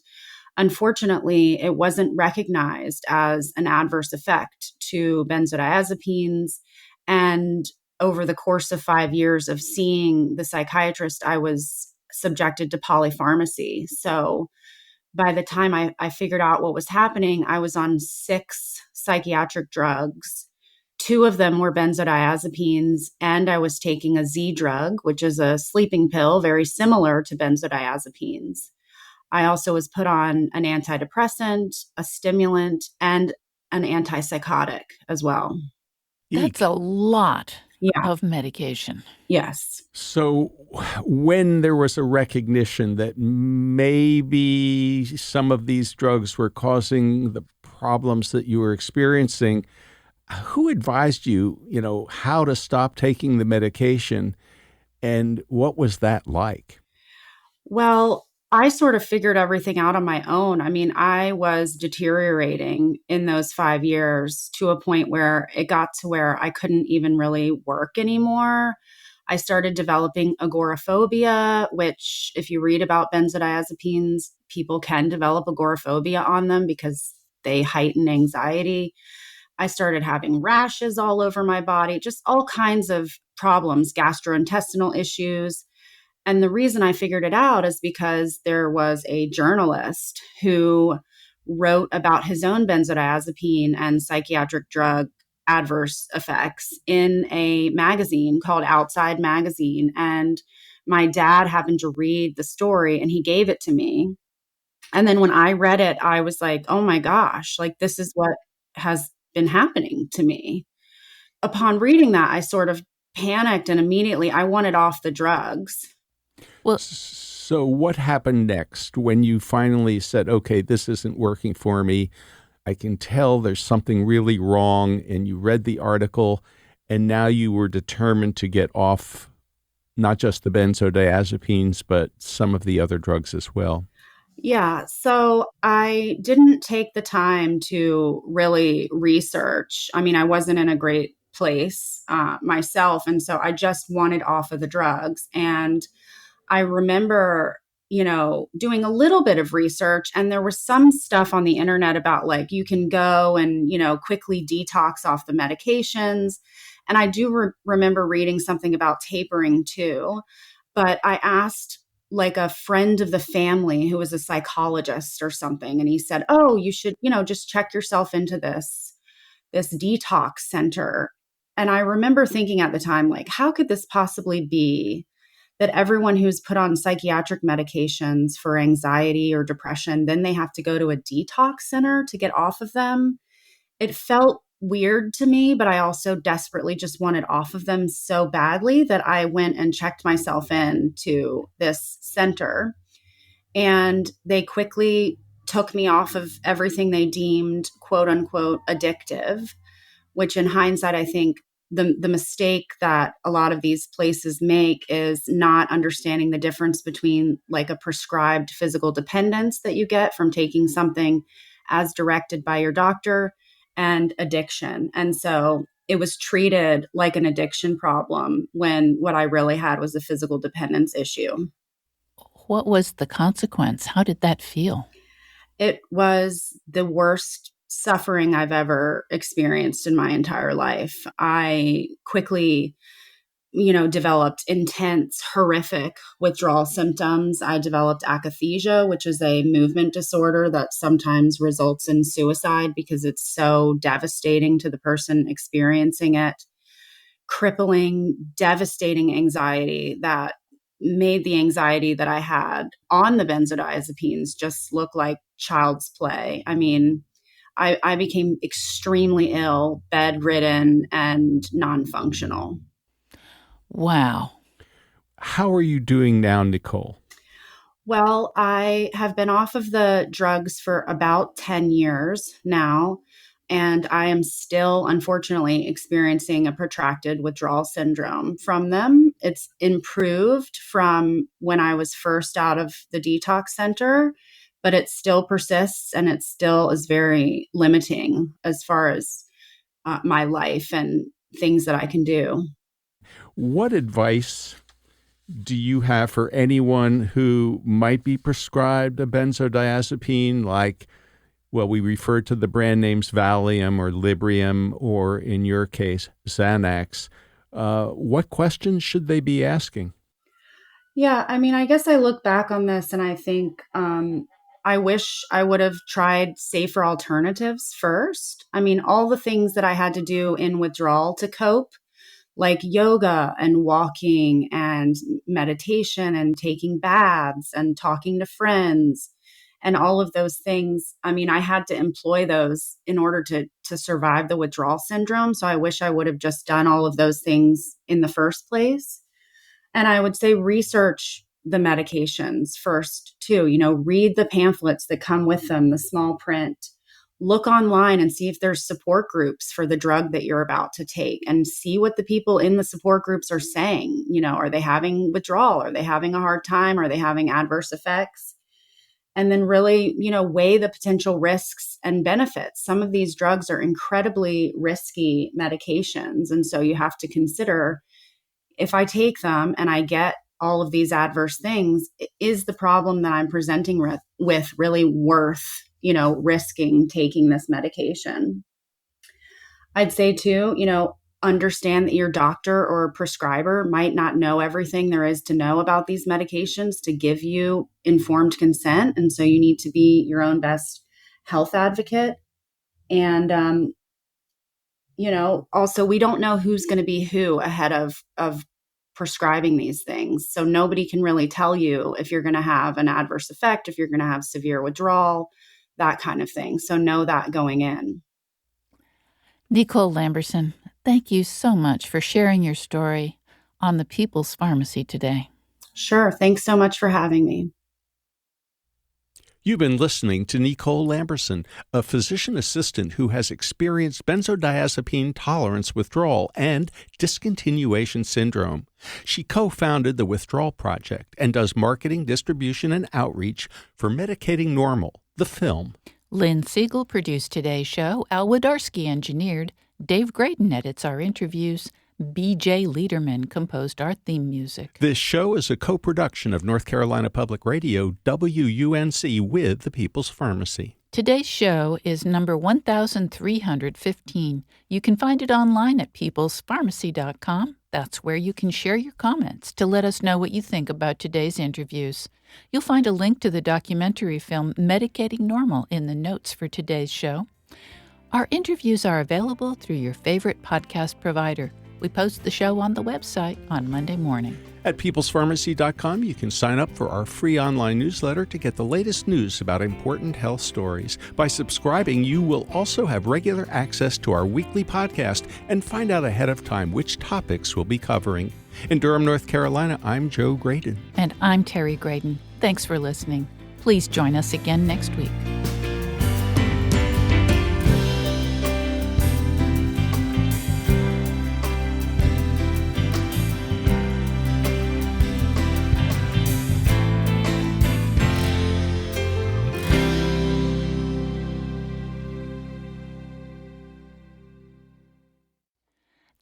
unfortunately, it wasn't recognized as an adverse effect to benzodiazepines. And over the course of 5 years of seeing the psychiatrist, I was subjected to polypharmacy. So by the time I figured out what was happening, I was on 6 psychiatric drugs. 2 of them were benzodiazepines, and I was taking a Z drug, which is a sleeping pill very similar to benzodiazepines. I also was put on an antidepressant, a stimulant, and an antipsychotic as well. That's a lot Yeah. of medication. Yes. So when there was a recognition that maybe some of these drugs were causing the problems that you were experiencing, who advised you, how to stop taking the medication, and what was that like? Well, I sort of figured everything out on my own. I mean, I was deteriorating in those 5 years to a point where it got to where I couldn't even really work anymore. I started developing agoraphobia, which, if you read about benzodiazepines, people can develop agoraphobia on them because they heighten anxiety. I started having rashes all over my body, just all kinds of problems, gastrointestinal issues. And the reason I figured it out is because there was a journalist who wrote about his own benzodiazepine and psychiatric drug adverse effects in a magazine called Outside Magazine. And my dad happened to read the story and he gave it to me. And then when I read it, I was like, oh my gosh, like this is what has been happening to me. Upon reading that, I sort of panicked and immediately I wanted off the drugs. Well, So what happened next when you finally said, okay, this isn't working for me? I can tell there's something really wrong, and you read the article, and now you were determined to get off not just the benzodiazepines, but some of the other drugs as well. Yeah, so I didn't take the time to really research. I mean, I wasn't in a great place myself, and so I just wanted off of the drugs. And I remember, doing a little bit of research, and there was some stuff on the internet about like you can go and, quickly detox off the medications. And I do remember reading something about tapering too. But I asked like a friend of the family who was a psychologist or something, and he said, "Oh, you should, just check yourself into this detox center." And I remember thinking at the time, like, how could this possibly be that everyone who's put on psychiatric medications for anxiety or depression, then they have to go to a detox center to get off of them? It felt weird to me, but I also desperately just wanted off of them so badly that I went and checked myself in to this center. And they quickly took me off of everything they deemed quote unquote addictive, which in hindsight, I think the mistake that a lot of these places make is not understanding the difference between like a prescribed physical dependence that you get from taking something as directed by your doctor and addiction. And so it was treated like an addiction problem when what I really had was a physical dependence issue. What was the consequence? How did that feel? It was the worst suffering I've ever experienced in my entire life. I quickly, developed intense, horrific withdrawal symptoms. I developed akathisia, which is a movement disorder that sometimes results in suicide because it's so devastating to the person experiencing it. Crippling, devastating anxiety that made the anxiety that I had on the benzodiazepines just look like child's play. I mean, I became extremely ill, bedridden, and non-functional. Wow. How are you doing now, Nicole? Well, I have been off of the drugs for about 10 years now, and I am still, unfortunately, experiencing a protracted withdrawal syndrome from them. It's improved from when I was first out of the detox center, but it still persists and it still is very limiting as far as my life and things that I can do. What advice do you have for anyone who might be prescribed a benzodiazepine, like, well, we refer to the brand names Valium or Librium, or in your case, Xanax? What questions should they be asking? Yeah, I mean, I guess I look back on this and I think I wish I would have tried safer alternatives first. I mean, all the things that I had to do in withdrawal to cope, like yoga and walking and meditation and taking baths and talking to friends and all of those things. I mean, I had to employ those in order to survive the withdrawal syndrome. So I wish I would have just done all of those things in the first place. And I would say research the medications first, too. Read the pamphlets that come with them, the small print. Look online and see if there's support groups for the drug that you're about to take and see what the people in the support groups are saying. Are they having withdrawal? Are they having a hard time? Are they having adverse effects? And then really, weigh the potential risks and benefits. Some of these drugs are incredibly risky medications. And so you have to consider, if I take them and I get all of these adverse things, is the problem that I'm presenting with really worth, risking taking this medication? I'd say too, understand that your doctor or prescriber might not know everything there is to know about these medications to give you informed consent. And so you need to be your own best health advocate. And, also we don't know who's going to be who ahead of prescribing these things. So nobody can really tell you if you're going to have an adverse effect, if you're going to have severe withdrawal, that kind of thing. So know that going in. Nicole Lamberson, thank you so much for sharing your story on the People's Pharmacy today. Sure. Thanks so much for having me. You've been listening to Nicole Lamberson, a physician assistant who has experienced benzodiazepine tolerance withdrawal and discontinuation syndrome. She co-founded the Withdrawal Project and does marketing, distribution, and outreach for Medicating Normal, the film. Lynn Siegel produced today's show. Al Wodarski engineered. Dave Graydon edits our interviews. B.J. Liederman composed our theme music. This show is a co-production of North Carolina Public Radio, WUNC, with the People's Pharmacy. Today's show is number 1315. You can find it online at peoplespharmacy.com. That's where you can share your comments to let us know what you think about today's interviews. You'll find a link to the documentary film Medicating Normal in the notes for today's show. Our interviews are available through your favorite podcast provider. We post the show on the website on Monday morning. At peoplespharmacy.com, you can sign up for our free online newsletter to get the latest news about important health stories. By subscribing, you will also have regular access to our weekly podcast and find out ahead of time which topics we'll be covering. In Durham, North Carolina, I'm Joe Graydon. And I'm Terry Graydon. Thanks for listening. Please join us again next week.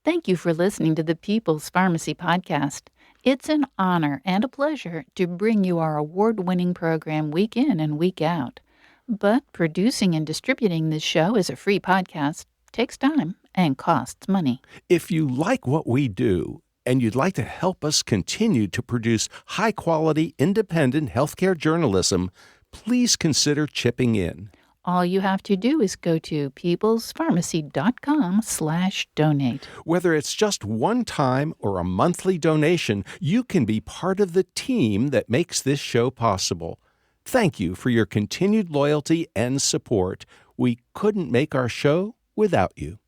Thank you for listening to the People's Pharmacy Podcast. It's an honor and a pleasure to bring you our award-winning program week in and week out. But producing and distributing this show as a free podcast takes time and costs money. If you like what we do and you'd like to help us continue to produce high-quality, independent healthcare journalism, please consider chipping in. All you have to do is go to peoplespharmacy.com/donate. Whether it's just one time or a monthly donation, you can be part of the team that makes this show possible. Thank you for your continued loyalty and support. We couldn't make our show without you.